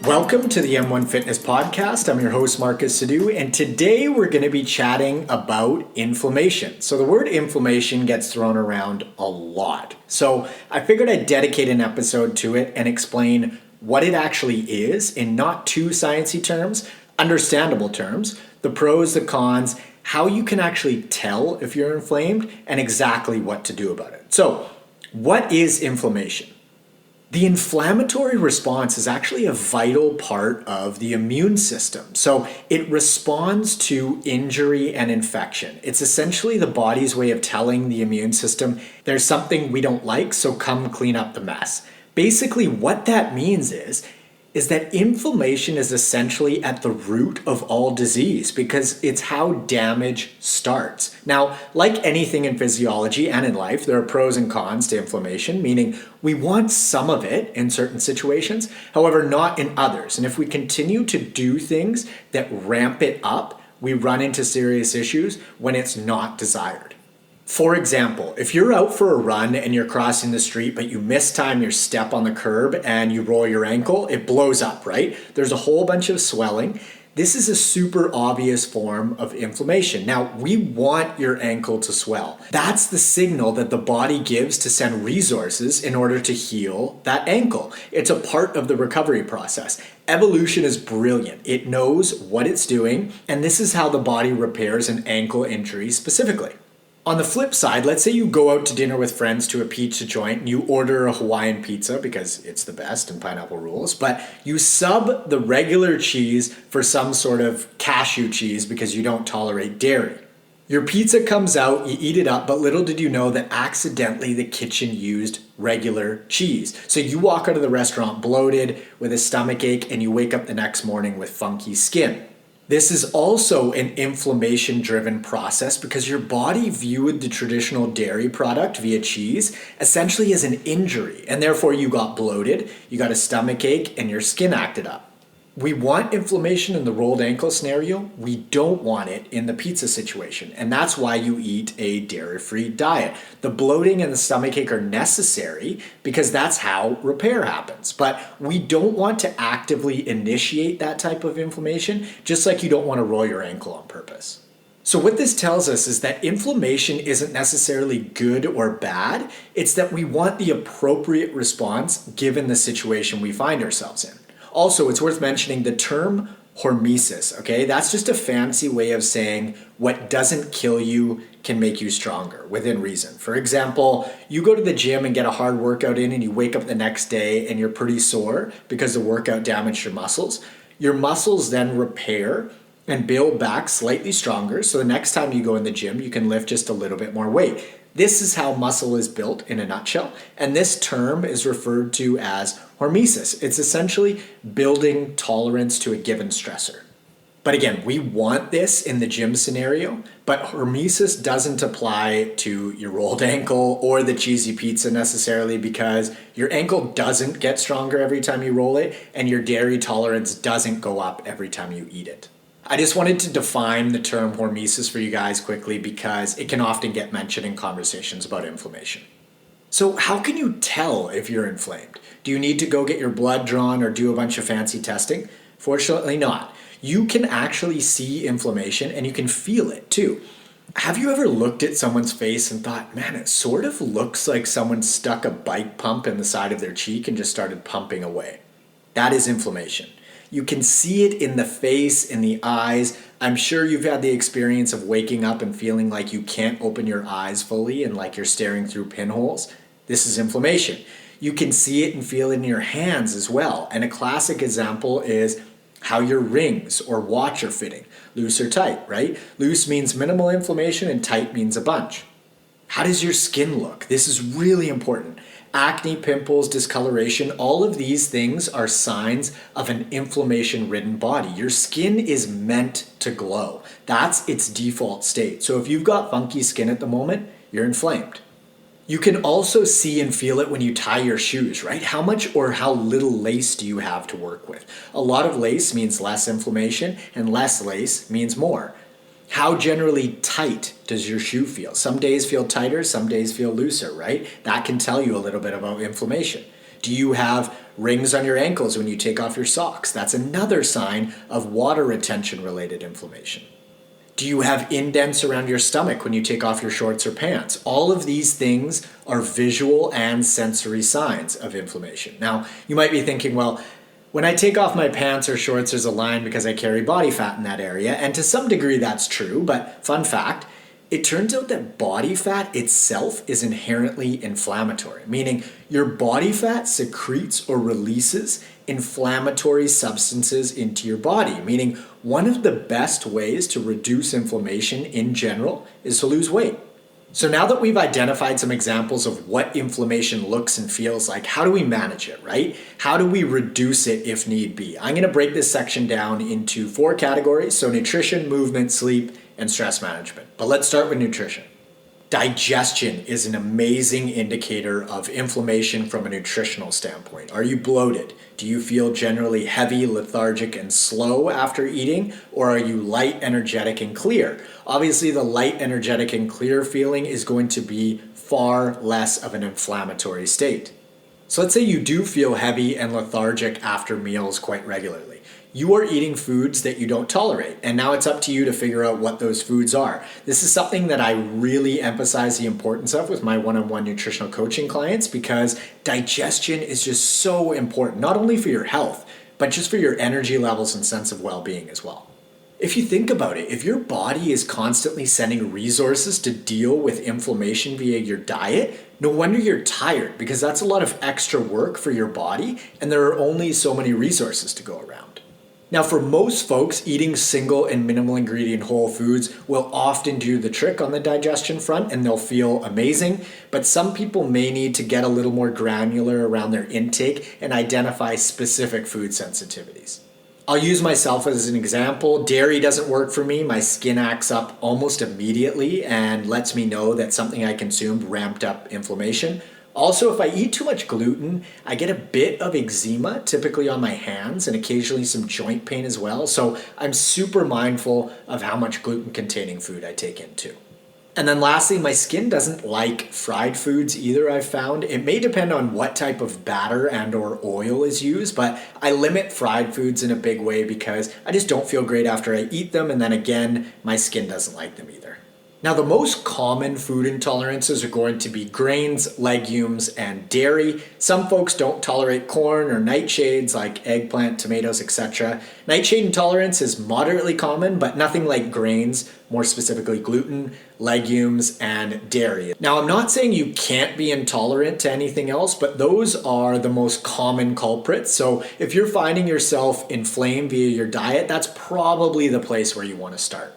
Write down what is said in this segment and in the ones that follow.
Welcome to the M1 Fitness Podcast. I'm your host, Marcus Sadu, and today we're going to be chatting about inflammation. So the word inflammation gets thrown around a lot. So I figured I'd dedicate an episode to it and explain what it actually is in not too sciencey terms, understandable terms, the pros, the cons, how you can actually tell if you're inflamed, and exactly what to do about it. So what is inflammation? The inflammatory response is actually a vital part of the immune system. So it responds to injury and infection. It's essentially the body's way of telling the immune system, there's something we don't like, so come clean up the mess. Basically, what that means is that inflammation is essentially at the root of all disease because it's how damage starts. Now, like anything in physiology and in life, there are pros and cons to inflammation, meaning we want some of it in certain situations, however, not in others. And if we continue to do things that ramp it up, we run into serious issues when it's not desired. For example, if you're out for a run and you're crossing the street, but you mistime your step on the curb and you roll your ankle, it blows up, right? There's a whole bunch of swelling. This is a super obvious form of inflammation. Now, we want your ankle to swell. That's the signal that the body gives to send resources in order to heal that ankle. It's a part of the recovery process. Evolution is brilliant. It knows what it's doing, and this is how the body repairs an ankle injury specifically. On the flip side, let's say you go out to dinner with friends to a pizza joint and you order a Hawaiian pizza because it's the best and pineapple rules, but you sub the regular cheese for some sort of cashew cheese because you don't tolerate dairy. Your pizza comes out, you eat it up, but little did you know that accidentally the kitchen used regular cheese. So you walk out of the restaurant bloated with a stomach ache and you wake up the next morning with funky skin. This is also an inflammation-driven process because your body viewed the traditional dairy product via cheese essentially as an injury, and therefore you got bloated, you got a stomach ache, and your skin acted up. We want inflammation in the rolled ankle scenario. We don't want it in the pizza situation, and that's why you eat a dairy-free diet. The bloating and the stomachache are necessary because that's how repair happens, but we don't want to actively initiate that type of inflammation, just like you don't want to roll your ankle on purpose. So what this tells us is that inflammation isn't necessarily good or bad. It's that we want the appropriate response given the situation we find ourselves in. Also, it's worth mentioning the term hormesis, okay? That's just a fancy way of saying what doesn't kill you can make you stronger within reason. For example, you go to the gym and get a hard workout in and you wake up the next day and you're pretty sore because the workout damaged your muscles. Your muscles then repair and build back slightly stronger, so the next time you go in the gym, you can lift just a little bit more weight. This is how muscle is built in a nutshell, and this term is referred to as hormesis. It's essentially building tolerance to a given stressor. But again, we want this in the gym scenario, but hormesis doesn't apply to your rolled ankle or the cheesy pizza necessarily because your ankle doesn't get stronger every time you roll it, and your dairy tolerance doesn't go up every time you eat it. I just wanted to define the term hormesis for you guys quickly because it can often get mentioned in conversations about inflammation. So how can you tell if you're inflamed? Do you need to go get your blood drawn or do a bunch of fancy testing? Fortunately not. You can actually see inflammation and you can feel it too. Have you ever looked at someone's face and thought, man, it sort of looks like someone stuck a bike pump in the side of their cheek and just started pumping away? That is inflammation. You can see it in the face, in the eyes. I'm sure you've had the experience of waking up and feeling like you can't open your eyes fully and like you're staring through pinholes. This is inflammation. You can see it and feel it in your hands as well. And a classic example is how your rings or watch are fitting. Loose or tight, right? Loose means minimal inflammation and tight means a bunch. How does your skin look? This is really important. Acne, pimples, discoloration, all of these things are signs of an inflammation-ridden body. Your skin is meant to glow. That's its default state. So if you've got funky skin at the moment, you're inflamed. You can also see and feel it when you tie your shoes, right? How much or how little lace do you have to work with? A lot of lace means less inflammation, and less lace means more. How generally tight does your shoe feel? Some days feel tighter, some days feel looser, right? That can tell you a little bit about inflammation. Do you have rings on your ankles when you take off your socks? That's another sign of water retention related inflammation. Do you have indents around your stomach when you take off your shorts or pants? All of these things are visual and sensory signs of inflammation. Now, you might be thinking, well, when I take off my pants or shorts, there's a line because I carry body fat in that area. And to some degree, that's true. But fun fact, it turns out that body fat itself is inherently inflammatory, meaning your body fat secretes or releases inflammatory substances into your body, meaning one of the best ways to reduce inflammation in general is to lose weight. So now that we've identified some examples of what inflammation looks and feels like, how do we manage it, right? How do we reduce it if need be? I'm going to break this section down into 4 categories, so nutrition, movement, sleep, and stress management. But let's start with nutrition. Digestion is an amazing indicator of inflammation from a nutritional standpoint. Are you bloated? Do you feel generally heavy, lethargic, and slow after eating? Or are you light, energetic, and clear? Obviously, the light, energetic, and clear feeling is going to be far less of an inflammatory state. So let's say you do feel heavy and lethargic after meals quite regularly. You are eating foods that you don't tolerate, and now it's up to you to figure out what those foods are. This is something that I really emphasize the importance of with my one-on-one nutritional coaching clients, because digestion is just so important, not only for your health, but just for your energy levels and sense of well-being as well. If you think about it, if your body is constantly sending resources to deal with inflammation via your diet, no wonder you're tired, because that's a lot of extra work for your body, and there are only so many resources to go around. Now, for most folks, eating single and minimal ingredient whole foods will often do the trick on the digestion front, and they'll feel amazing. But some people may need to get a little more granular around their intake and identify specific food sensitivities. I'll use myself as an example. Dairy doesn't work for me. My skin acts up almost immediately and lets me know that something I consumed ramped up inflammation. Also, if I eat too much gluten, I get a bit of eczema, typically on my hands, and occasionally some joint pain as well. So I'm super mindful of how much gluten-containing food I take in too. And then lastly, my skin doesn't like fried foods either, I've found. It may depend on what type of batter and or oil is used, but I limit fried foods in a big way because I just don't feel great after I eat them, and then again, my skin doesn't like them either. Now, the most common food intolerances are going to be grains, legumes, and dairy. Some folks don't tolerate corn or nightshades like eggplant, tomatoes, etc. Nightshade intolerance is moderately common, but nothing like grains, more specifically gluten, legumes, and dairy. Now, I'm not saying you can't be intolerant to anything else, but those are the most common culprits. So if you're finding yourself inflamed via your diet, that's probably the place where you want to start.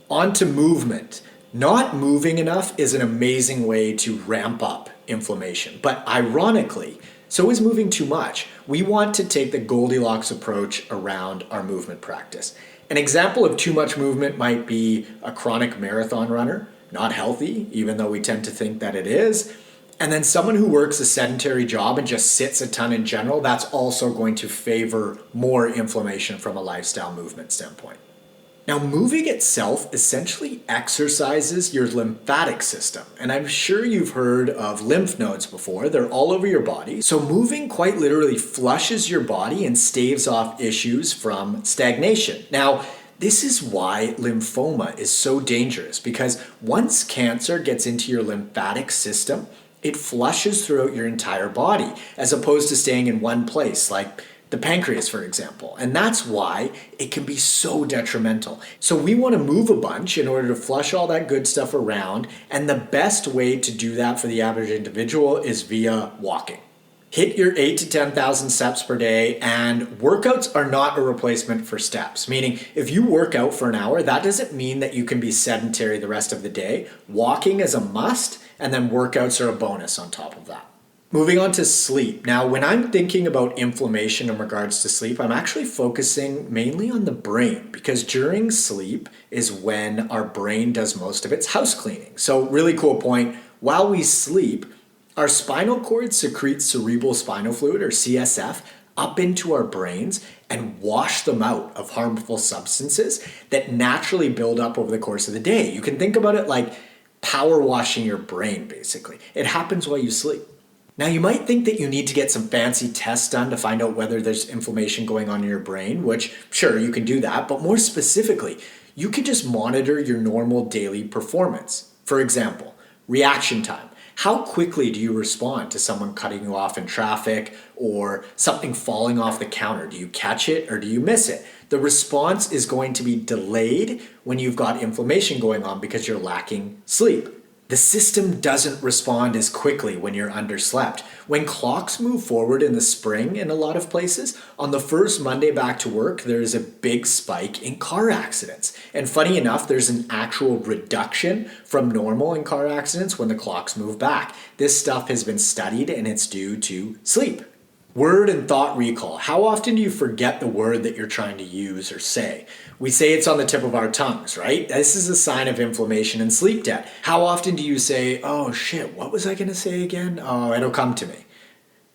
On to movement. Not moving enough is an amazing way to ramp up inflammation, but ironically, so is moving too much. We want to take the Goldilocks approach around our movement practice. An example of too much movement might be a chronic marathon runner, not healthy, even though we tend to think that it is. And then someone who works a sedentary job and just sits a ton in general, that's also going to favor more inflammation from a lifestyle movement standpoint. Now, moving itself essentially exercises your lymphatic system. And I'm sure you've heard of lymph nodes before. They're all over your body. So moving quite literally flushes your body and staves off issues from stagnation. Now, this is why lymphoma is so dangerous, because once cancer gets into your lymphatic system, it flushes throughout your entire body, as opposed to staying in one place, like the pancreas, for example. And that's why it can be so detrimental. So we want to move a bunch in order to flush all that good stuff around. And the best way to do that for the average individual is via walking. Hit your 8,000 to 10,000 steps per day, and workouts are not a replacement for steps. Meaning, if you work out for an hour, that doesn't mean that you can be sedentary the rest of the day. Walking is a must, and then workouts are a bonus on top of that. Moving on to sleep. Now, when I'm thinking about inflammation in regards to sleep, I'm actually focusing mainly on the brain, because during sleep is when our brain does most of its house cleaning. So really cool point. While we sleep, our spinal cord secretes cerebral spinal fluid, or CSF, up into our brains and wash them out of harmful substances that naturally build up over the course of the day. You can think about it like power washing your brain, basically. It happens while you sleep. Now, you might think that you need to get some fancy tests done to find out whether there's inflammation going on in your brain, which, sure, you can do that, but more specifically, you can just monitor your normal daily performance. For example, reaction time. How quickly do you respond to someone cutting you off in traffic or something falling off the counter? Do you catch it or do you miss it? The response is going to be delayed when you've got inflammation going on because you're lacking sleep. The system doesn't respond as quickly when you're underslept. When clocks move forward in the spring in a lot of places, on the first Monday back to work, there's a big spike in car accidents. And funny enough, there's an actual reduction from normal in car accidents when the clocks move back. This stuff has been studied and it's due to sleep. Word and thought recall. How often do you forget the word that you're trying to use or say? We say it's on the tip of our tongues, right? This is a sign of inflammation and sleep debt. How often do you say, oh shit, what was I going to say again? Oh, it'll come to me.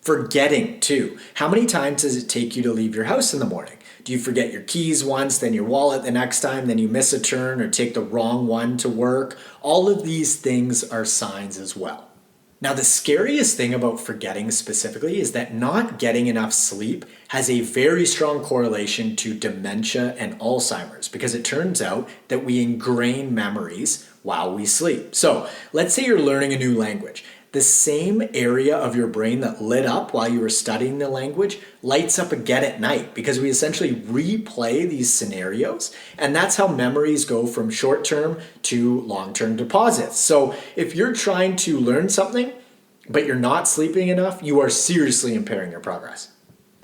Forgetting too. How many times does it take you to leave your house in the morning? Do you forget your keys once, then your wallet the next time, then you miss a turn or take the wrong one to work? All of these things are signs as well. Now, the scariest thing about forgetting specifically is that not getting enough sleep has a very strong correlation to dementia and Alzheimer's because it turns out that we ingrain memories while we sleep. So let's say you're learning a new language. The same area of your brain that lit up while you were studying the language lights up again at night because we essentially replay these scenarios, and that's how memories go from short-term to long-term deposits. So if you're trying to learn something, but you're not sleeping enough, you are seriously impairing your progress.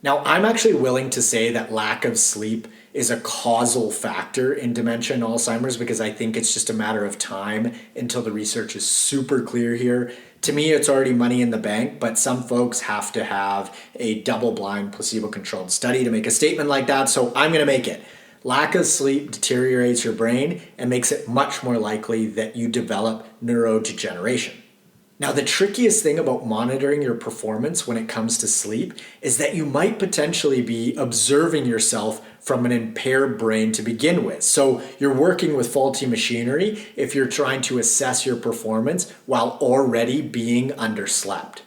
Now, I'm actually willing to say that lack of sleep is a causal factor in dementia and Alzheimer's because I think it's just a matter of time until the research is super clear here. To me, it's already money in the bank, but some folks have to have a double-blind, placebo-controlled study to make a statement like that, so I'm going to make it. Lack of sleep deteriorates your brain and makes it much more likely that you develop neurodegeneration. Now, the trickiest thing about monitoring your performance when it comes to sleep is that you might potentially be observing yourself from an impaired brain to begin with. So you're working with faulty machinery if you're trying to assess your performance while already being underslept.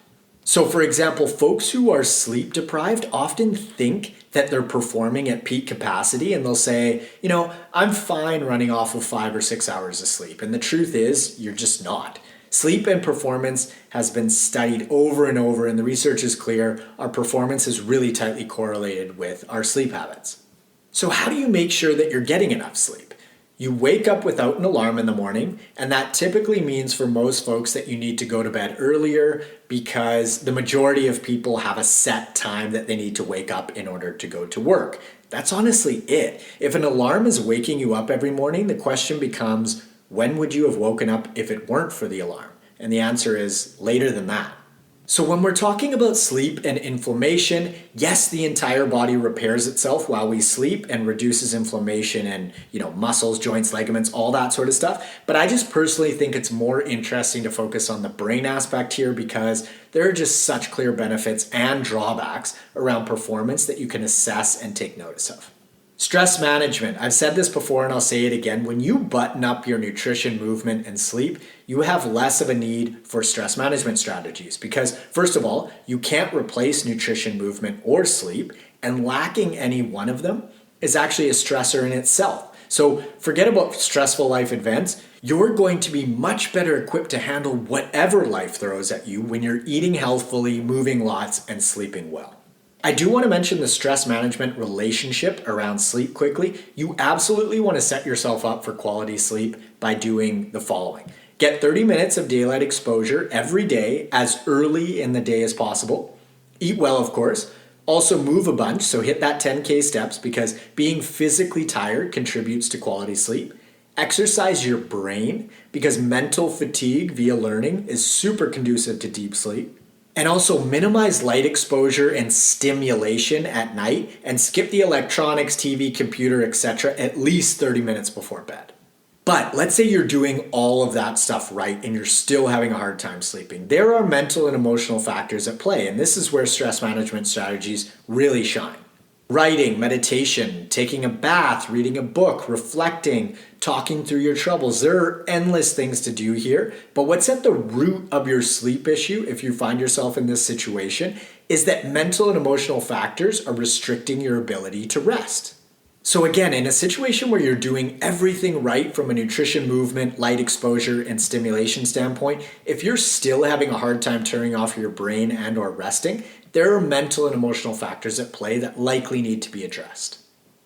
So for example, folks who are sleep deprived often think that they're performing at peak capacity and they'll say, I'm fine running off of 5 or 6 hours of sleep. And the truth is, you're just not. Sleep and performance has been studied over and over, and the research is clear. Our performance is really tightly correlated with our sleep habits. So how do you make sure that you're getting enough sleep? You wake up without an alarm in the morning, and that typically means for most folks that you need to go to bed earlier because the majority of people have a set time that they need to wake up in order to go to work. That's honestly it. If an alarm is waking you up every morning, the question becomes, when would you have woken up if it weren't for the alarm? And the answer is later than that. So when we're talking about sleep and inflammation, yes, the entire body repairs itself while we sleep and reduces inflammation and, muscles, joints, ligaments, all that sort of stuff. But I just personally think it's more interesting to focus on the brain aspect here because there are just such clear benefits and drawbacks around performance that you can assess and take notice of. Stress management. I've said this before and I'll say it again. When you button up your nutrition, movement, and sleep, you have less of a need for stress management strategies because, first of all, you can't replace nutrition, movement, or sleep, and lacking any one of them is actually a stressor in itself. So forget about stressful life events. You're going to be much better equipped to handle whatever life throws at you when you're eating healthfully, moving lots, and sleeping well. I do want to mention the stress management relationship around sleep quickly. You absolutely want to set yourself up for quality sleep by doing the following. Get 30 minutes of daylight exposure every day as early in the day as possible. Eat well, of course. Also move a bunch, so hit that 10K steps because being physically tired contributes to quality sleep. Exercise your brain because mental fatigue via learning is super conducive to deep sleep. And also minimize light exposure and stimulation at night and skip the electronics, TV, computer, etc. at least 30 minutes before bed. But let's say you're doing all of that stuff right and you're still having a hard time sleeping. There are mental and emotional factors at play, and this is where stress management strategies really shine. Writing, meditation, taking a bath, reading a book, reflecting, talking through your troubles. There are endless things to do here, but what's at the root of your sleep issue, if you find yourself in this situation, is that mental and emotional factors are restricting your ability to rest. So again, in a situation where you're doing everything right from a nutrition, movement, light exposure, and stimulation standpoint, if you're still having a hard time turning off your brain and or resting, there are mental and emotional factors at play that likely need to be addressed.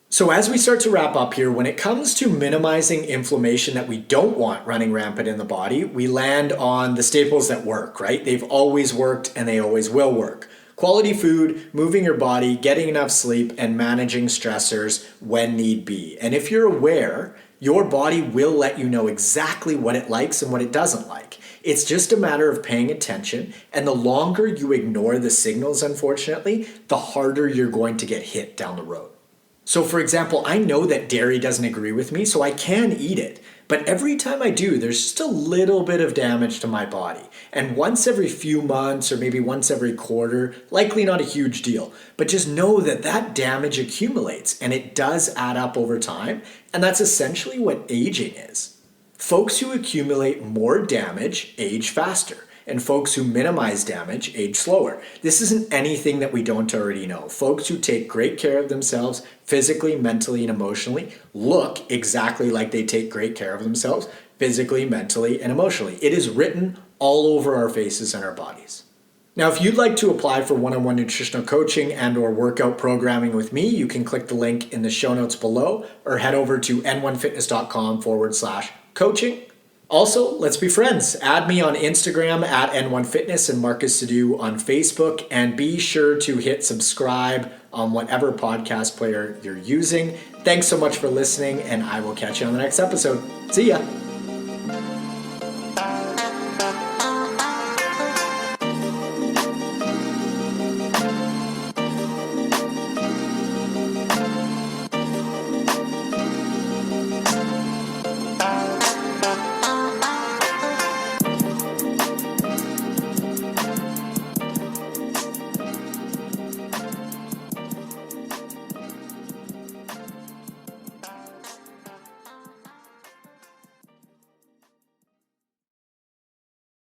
So as we start to wrap up here, when it comes to minimizing inflammation that we don't want running rampant in the body, we land on the staples that work, right? They've always worked and they always will work. Quality food, moving your body, getting enough sleep, and managing stressors when need be. And if you're aware, your body will let you know exactly what it likes and what it doesn't like. It's just a matter of paying attention, and the longer you ignore the signals, unfortunately, the harder you're going to get hit down the road. So for example, I know that dairy doesn't agree with me, so I can eat it. But every time I do, there's just a little bit of damage to my body. And once every few months or maybe once every quarter, likely not a huge deal, but just know that that damage accumulates and it does add up over time. And that's essentially what aging is. Folks who accumulate more damage age faster. And folks who minimize damage age slower. This isn't anything that we don't already know. Folks who take great care of themselves physically, mentally, and emotionally look exactly like they take great care of themselves physically, mentally, and emotionally. It is written all over our faces and our bodies. Now, if you'd like to apply for one-on-one nutritional coaching and or workout programming with me, you can click the link in the show notes below or head over to n1fitness.com/coaching. Also, let's be friends. Add me on Instagram at N1Fitness and Marcus Sadu on Facebook, and be sure to hit subscribe on whatever podcast player you're using. Thanks so much for listening, and I will catch you on the next episode. See ya.